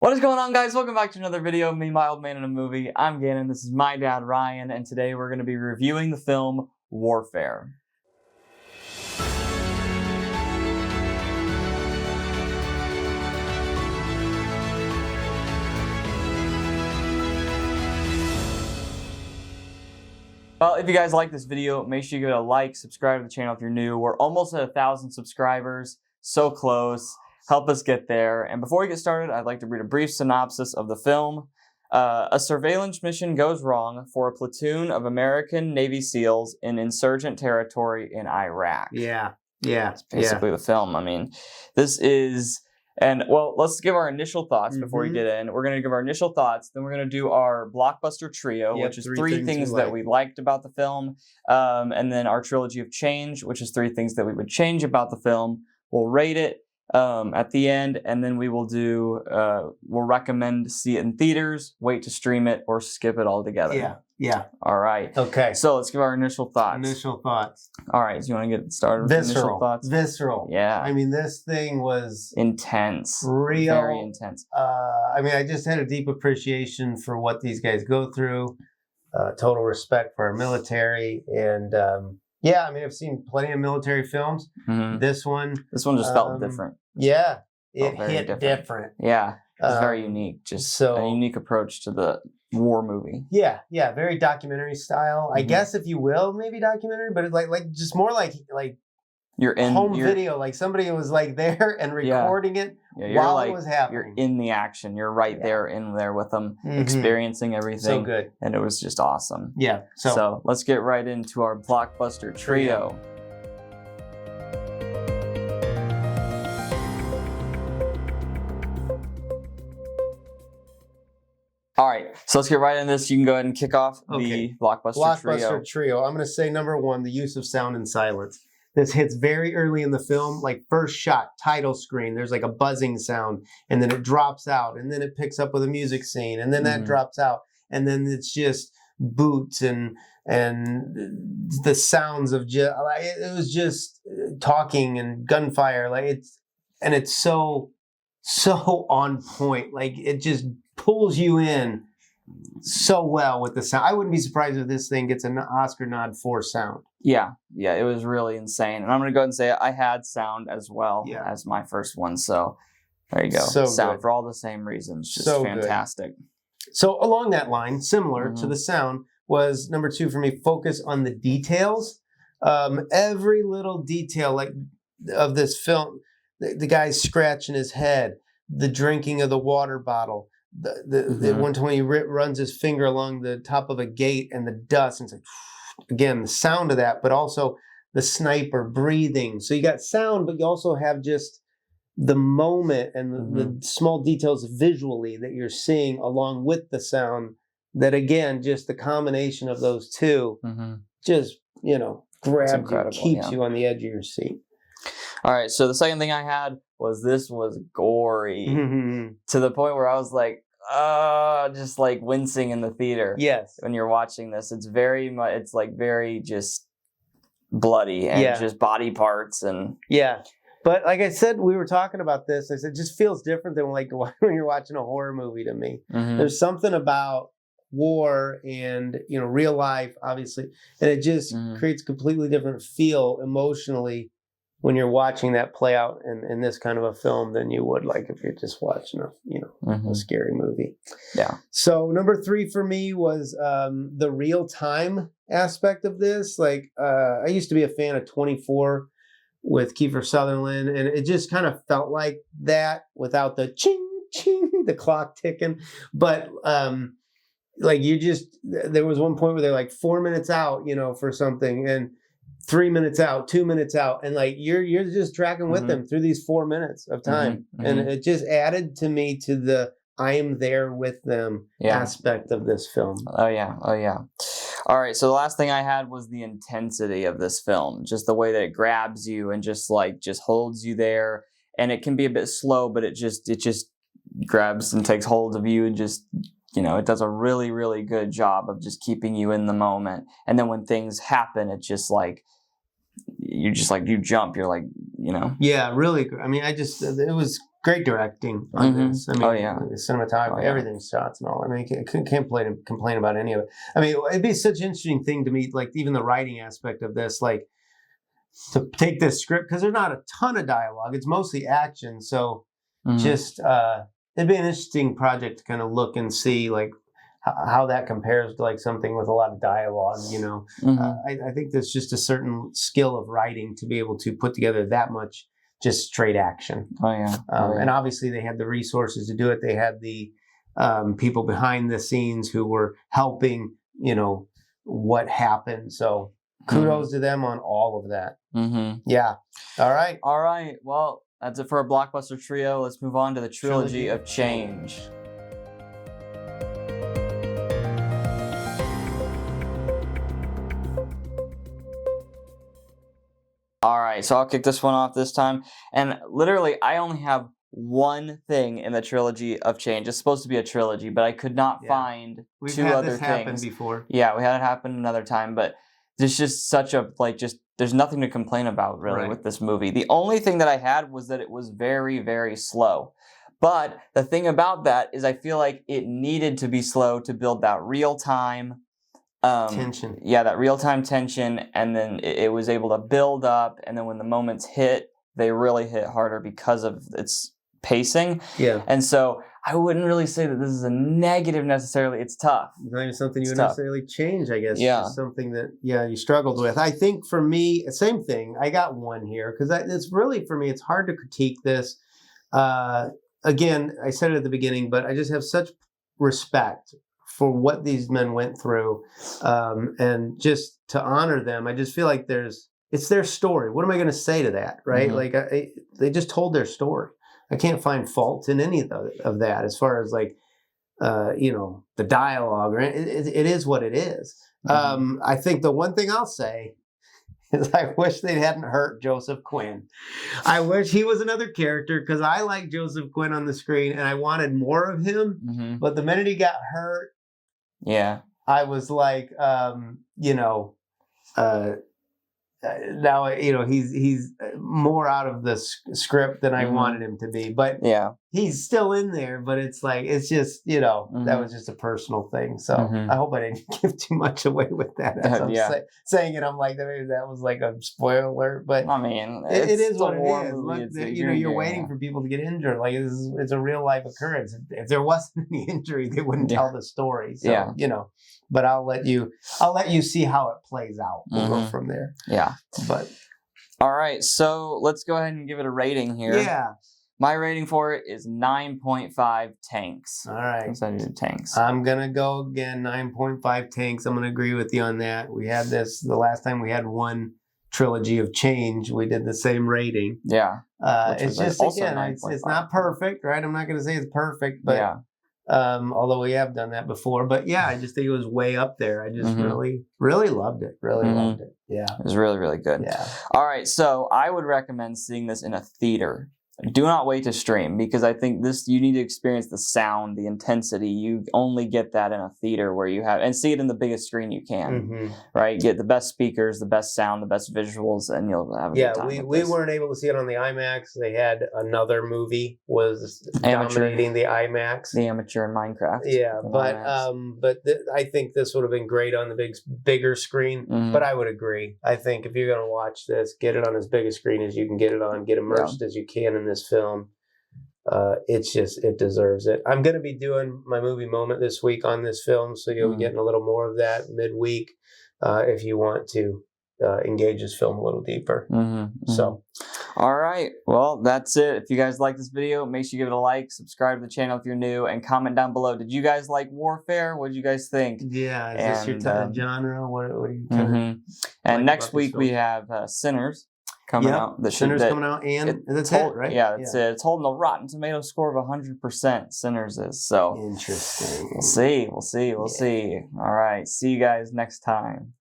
What is going on, guys? Welcome back to another video of me, my old man in a movie. I'm Gannon, this is my dad, Ryan, and today we're going to be reviewing the film Warfare. Well, if you guys like this video, make sure you give it a like, subscribe to the channel if you're new. We're almost at 1,000 subscribers, so close. Help us get there. And before we get started, I'd like to read a brief synopsis of the film. A surveillance mission goes wrong for a platoon of American Navy SEALs in insurgent territory in Iraq. Yeah. That's basically the film. I mean, this is... And, well, let's give our initial thoughts before we get in. We're going to give our initial thoughts, then we're going to do our blockbuster trio, which is three things that we liked about the film, and then our trilogy of change, which is 3 things that we would change about the film. We'll rate it at the end, and then we will do, we'll recommend to see it in theaters, wait to stream it, or skip it altogether. Yeah. All right. Okay. So let's give our initial thoughts. All right. So you want to get started with initial thoughts? Visceral. Yeah. I mean, this thing was intense. Real. Very intense. I mean, I just had a deep appreciation for what these guys go through. Total respect for our military. And yeah, I mean, I've seen plenty of military films. This one just felt different. Yeah. It hit different. Yeah. It's very unique. Just a unique approach to the war movie. Yeah. Very documentary style. I guess, if you will, maybe documentary, but like just more like you're in home video. Like somebody was like there and recording it while it was happening. You're in the action. You're right there in there with them, experiencing everything. So good. And it was just awesome. Yeah. So let's get right into our blockbuster trio. All right, so let's get right into this. You can go ahead and kick off the blockbuster trio. I'm going to say number 1, the use of sound and silence. This hits very early in the film, like first shot, title screen. There's like a buzzing sound, and then it drops out, and then it picks up with a music scene, and then that drops out, and then it's just boots and the sounds of just it was just talking and gunfire. Like it's so on point. Like it just pulls you in so well with the sound. I wouldn't be surprised if this thing gets an Oscar nod for sound. Yeah, it was really insane. And I'm going to go ahead and say I had sound as well as my first one. So there you go. So sound good. For all the same reasons. Just so fantastic. Good. So along that line, similar to the sound, was number 2 for me, focus on the details. Every little detail like of this film, the guy's scratching his head, the drinking of the water bottle, the one time when he runs his finger along the top of a gate and the dust, and it's like, again, the sound of that, but also the sniper breathing. So you got sound, but you also have just the moment and the small details visually that you're seeing along with the sound, that again, just the combination of those two just, grabs you, keeps you on the edge of your seat. All right, so the second thing I had was this was gory to the point where I was like, just like wincing in the theater. Yes. When you're watching this, it's very much, it's like very just bloody and just body parts and. Yeah. But like I said, we were talking about this. I said, it just feels different than like when you're watching a horror movie to me. There's something about war and, real life, obviously, and it just creates a completely different feel emotionally when you're watching that play out in this kind of a film than you would like if you're just watching a scary movie. Yeah. So number 3 for me was the real time aspect of this. Like I used to be a fan of 24 with Kiefer Sutherland, and it just kind of felt like that without the ching ching, the clock ticking. But like there was one point where they're like 4 minutes out, for something, and 3 minutes out, 2 minutes out, and like you're just tracking with them through these 4 minutes of time, and it just added to me to the I am there with them aspect of this film. Oh yeah. All right, so the last thing I had was the intensity of this film, just the way that it grabs you and just holds you there, and it can be a bit slow, but it just grabs and takes hold of you and just. It does a really, really good job of just keeping you in the moment. And then when things happen, it's just like, you jump, you're like, Yeah, really good. I mean, it was great directing on this. I mean, the cinematography, everything's shots and all. I mean, you can't complain about any of it. I mean, it'd be such an interesting thing to me, like even the writing aspect of this, like to take this script, because there's not a ton of dialogue. It's mostly action. So just, it'd be an interesting project to kind of look and see like how that compares to like something with a lot of dialogue, you know. I think there's just a certain skill of writing to be able to put together that much just straight action. And obviously they had the resources to do it. They had the people behind the scenes who were helping, you know, what happened. So kudos to them on all of that. Yeah. All right. Well, that's it for our blockbuster trio. Let's move on to the trilogy of change. All right, so I'll kick this one off this time. And literally, I only have one thing in the trilogy of change. It's supposed to be a trilogy, but I could not find two other things. Happened before. Yeah, we had it happen another time, but there's just such a, like, just, there's nothing to complain about, really, with this movie. The only thing that I had was that it was very, very slow. But the thing about that is I feel like it needed to be slow to build that real-time tension. Yeah, that real-time tension, and then it was able to build up, and then when the moments hit, they really hit harder because of its pacing. Yeah. And so I wouldn't really say that this is a negative necessarily. It's tough. It's not even something you would necessarily change, I guess. Yeah. It's something that, you struggled with. I think for me, same thing. I got one here, because it's really, for me, it's hard to critique this. Again, I said it at the beginning, but I just have such respect for what these men went through, and just to honor them. I just feel like it's their story. What am I going to say to that, right? Like they just told their story. I can't find fault in any of that as far as like, the dialogue. Or it is what it is. I think the one thing I'll say is I wish they hadn't hurt Joseph Quinn. I wish he was another character, because I like Joseph Quinn on the screen and I wanted more of him. But the minute he got hurt, I was like, now he's more out of the script than I wanted him to be. But he's still in there. But it's like, it's just, that was just a personal thing. So I hope I didn't give too much away with that. As I'm saying it, I'm like, maybe that was like a spoiler alert. But I mean, it is what it is. Look, you're waiting for people to get injured. Like, it's a real life occurrence. If there wasn't any injury, they wouldn't tell the story. So, but I'll let you see how it plays out. We'll go from there. Yeah. But all right, so let's go ahead and give it a rating here. Yeah. My rating for it is 9.5 tanks. All right. So I do tanks. I'm going to go again, 9.5 tanks. I'm going to agree with you on that. We had this the last time we had one trilogy of change. We did the same rating. Yeah. It's just, again, it's not perfect, right? I'm not going to say it's perfect, but although we have done that before. But yeah, I just think it was way up there. I just really, really loved it. Really loved it. Yeah. It was really, really good. Yeah. All right. So I would recommend seeing this in a theater. Do not wait to stream, because I think you need to experience the sound, the intensity. You only get that in a theater where you have, and see it in the biggest screen you can, right? Get the best speakers, the best sound, the best visuals, and you'll have a good time. Yeah, we weren't able to see it on the IMAX. They had another movie was dominating the IMAX. The Amateur in Minecraft. Yeah, but I think this would have been great on the bigger screen. But I would agree. I think if you're going to watch this, get it on as big a screen as you can get it on. Get immersed as you can in this film. It deserves it. I'm going to be doing my movie moment this week on this film, so you'll be getting a little more of that midweek if you want to engage this film a little deeper. So, all right, well, that's it. If you guys like this video, make sure you give it a like, subscribe to the channel if you're new, and comment down below. Did you guys like Warfare? What did you guys think? Yeah, is this your type of genre? What are you kind of And next week we have Sinners coming out. Sinners coming out, and that's it, right? Yeah, that's it. It's holding a Rotten Tomato score of 100%. Sinners is. So interesting. We'll see. All right. See you guys next time.